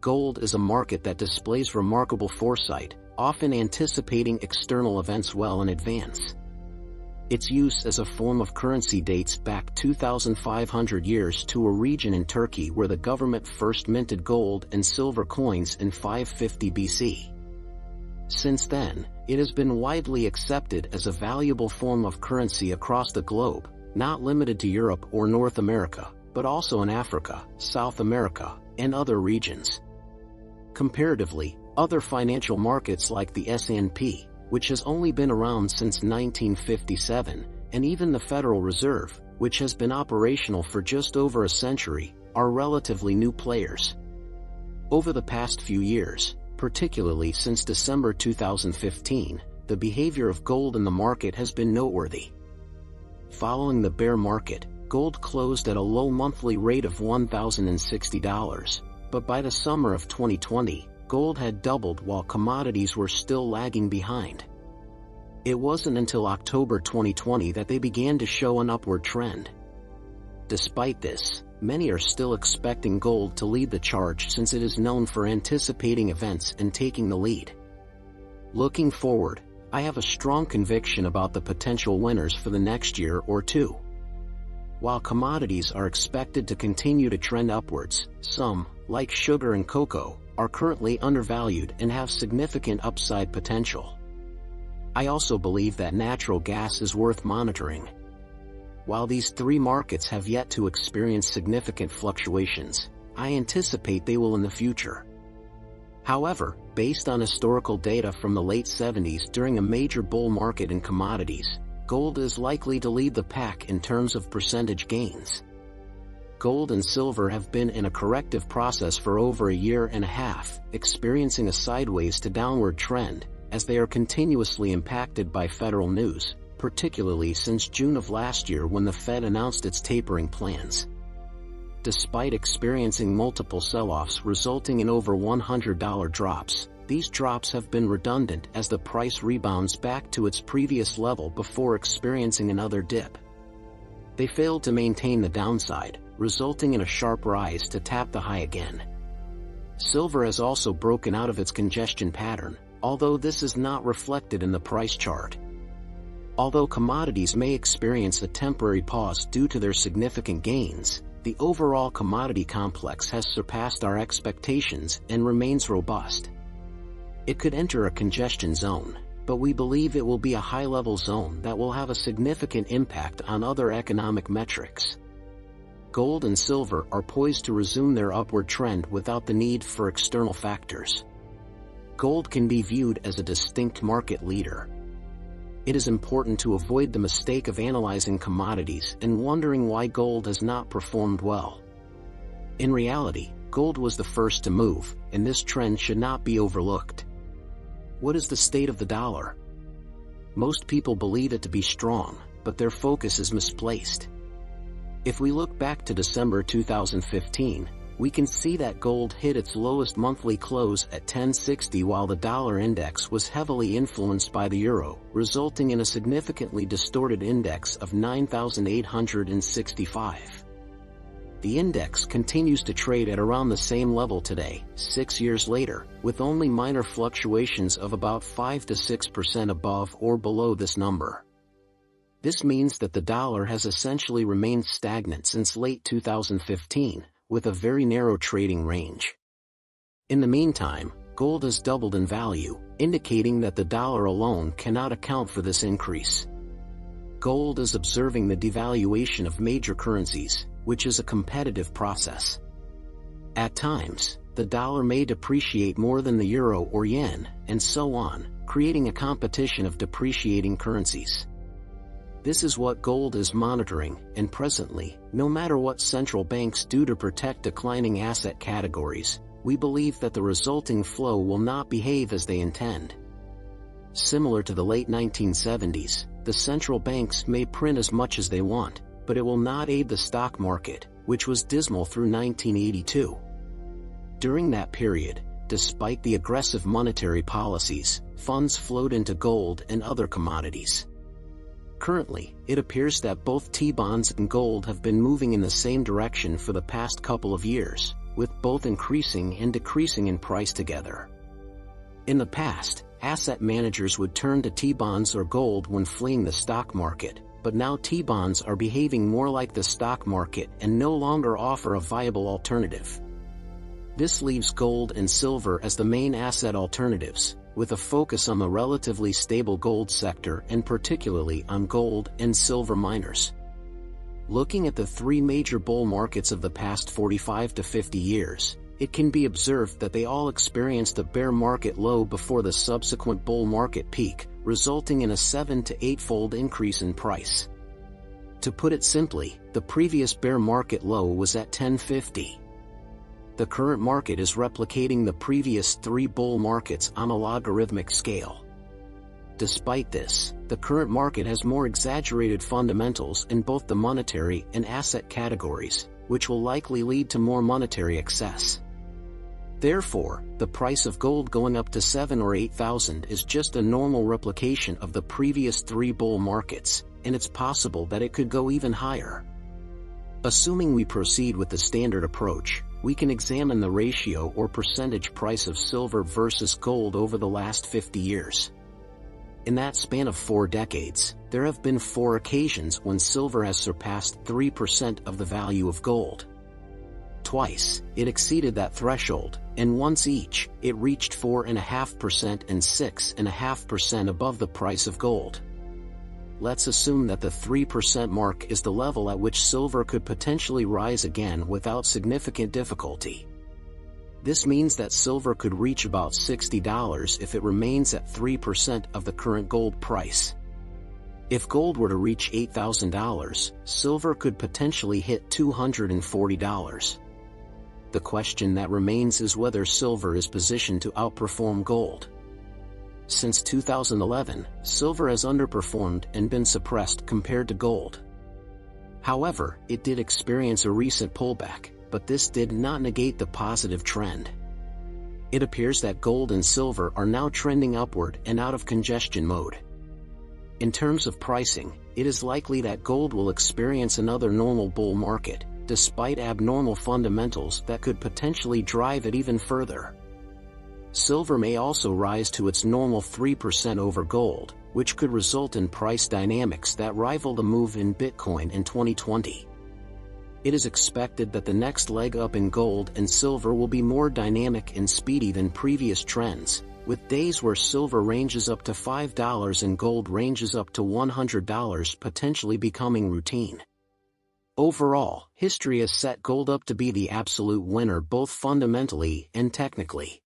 gold is a market that displays remarkable foresight, often anticipating external events well in advance. Its use as a form of currency dates back 2,500 years to a region in Turkey where the government first minted gold and silver coins in 550 BC. Since then, it has been widely accepted as a valuable form of currency across the globe, not limited to Europe or North America, but also in Africa, South America, and other regions. Comparatively, other financial markets like the S&P, which has only been around since 1957, and even the Federal Reserve, which has been operational for just over a century, are relatively new players. Over the past few years, particularly since December 2015, the behavior of gold in the market has been noteworthy. Following the bear market, gold closed at a low monthly rate of $1,060, but by the summer of 2020, gold had doubled while commodities were still lagging behind. It wasn't until October 2020 that they began to show an upward trend. Despite this, many are still expecting gold to lead the charge since it is known for anticipating events and taking the lead. Looking forward, I have a strong conviction about the potential winners for the next year or two. While commodities are expected to continue to trend upwards, some, like sugar and cocoa, are currently undervalued and have significant upside potential. I also believe that natural gas is worth monitoring. While these three markets have yet to experience significant fluctuations, I anticipate they will in the future. However, based on historical data from the late 70s during a major bull market in commodities, gold is likely to lead the pack in terms of percentage gains. Gold and silver have been in a corrective process for over a year and a half, experiencing a sideways to downward trend, as they are continuously impacted by federal news, particularly since June of last year when the Fed announced its tapering plans. Despite experiencing multiple sell-offs resulting in over $100 drops, these drops have been redundant as the price rebounds back to its previous level before experiencing another dip. They failed to maintain the downside, resulting in a sharp rise to tap the high again. Silver has also broken out of its congestion pattern, although this is not reflected in the price chart. Although commodities may experience a temporary pause due to their significant gains, the overall commodity complex has surpassed our expectations and remains robust. It could enter a congestion zone, but we believe it will be a high-level zone that will have a significant impact on other economic metrics. Gold and silver are poised to resume their upward trend without the need for external factors. Gold can be viewed as a distinct market leader. It is important to avoid the mistake of analyzing commodities and wondering why gold has not performed well. In reality, gold was the first to move, and this trend should not be overlooked. What is the state of the dollar? Most people believe it to be strong, but their focus is misplaced. If we look back to December 2015, we can see that gold hit its lowest monthly close at 1060 while the dollar index was heavily influenced by the euro, resulting in a significantly distorted index of 9,865. The index continues to trade at around the same level today, 6 years later, with only minor fluctuations of about 5 to 6% above or below this number. This means that the dollar has essentially remained stagnant since late 2015, with a very narrow trading range. In the meantime, gold has doubled in value, indicating that the dollar alone cannot account for this increase. Gold is observing the devaluation of major currencies, which is a competitive process. At times, the dollar may depreciate more than the euro or yen, and so on, creating a competition of depreciating currencies. This is what gold is monitoring, and presently, no matter what central banks do to protect declining asset categories, we believe that the resulting flow will not behave as they intend. Similar to the late 1970s, the central banks may print as much as they want, but it will not aid the stock market, which was dismal through 1982. During that period, despite the aggressive monetary policies, funds flowed into gold and other commodities. Currently, it appears that both T-bonds and gold have been moving in the same direction for the past couple of years, with both increasing and decreasing in price together. In the past, asset managers would turn to T-bonds or gold when fleeing the stock market, but now T-bonds are behaving more like the stock market and no longer offer a viable alternative. This leaves gold and silver as the main asset alternatives, with a focus on the relatively stable gold sector and particularly on gold and silver miners. Looking at the three major bull markets of the past 45 to 50 years, it can be observed that they all experienced a bear market low before the subsequent bull market peak, resulting in a 7 to 8-fold increase in price. To put it simply, the previous bear market low was at 1050. The current market is replicating the previous three bull markets on a logarithmic scale. Despite this, the current market has more exaggerated fundamentals in both the monetary and asset categories, which will likely lead to more monetary excess. Therefore, the price of gold going up to 7,000 or 8,000 is just a normal replication of the previous three bull markets, and it's possible that it could go even higher. Assuming we proceed with the standard approach, we can examine the ratio or percentage price of silver versus gold over the last 50 years. In that span of 4 decades, there have been 4 occasions when silver has surpassed 3% of the value of gold. Twice, it exceeded that threshold, and once each, it reached 4.5% and 6.5% above the price of gold. Let's assume that the 3% mark is the level at which silver could potentially rise again without significant difficulty. This means that silver could reach about $60 if it remains at 3% of the current gold price. If gold were to reach $8,000, silver could potentially hit $240. The question that remains is whether silver is positioned to outperform gold. Since 2011, silver has underperformed and been suppressed compared to gold. However, it did experience a recent pullback, but this did not negate the positive trend. It appears that gold and silver are now trending upward and out of congestion mode. In terms of pricing, it is likely that gold will experience another normal bull market, despite abnormal fundamentals that could potentially drive it even further. Silver may also rise to its normal 3% over gold, which could result in price dynamics that rival the move in Bitcoin in 2020. It is expected that the next leg up in gold and silver will be more dynamic and speedy than previous trends, with days where silver ranges up to $5 and gold ranges up to $100 potentially becoming routine. Overall, history has set gold up to be the absolute winner both fundamentally and technically.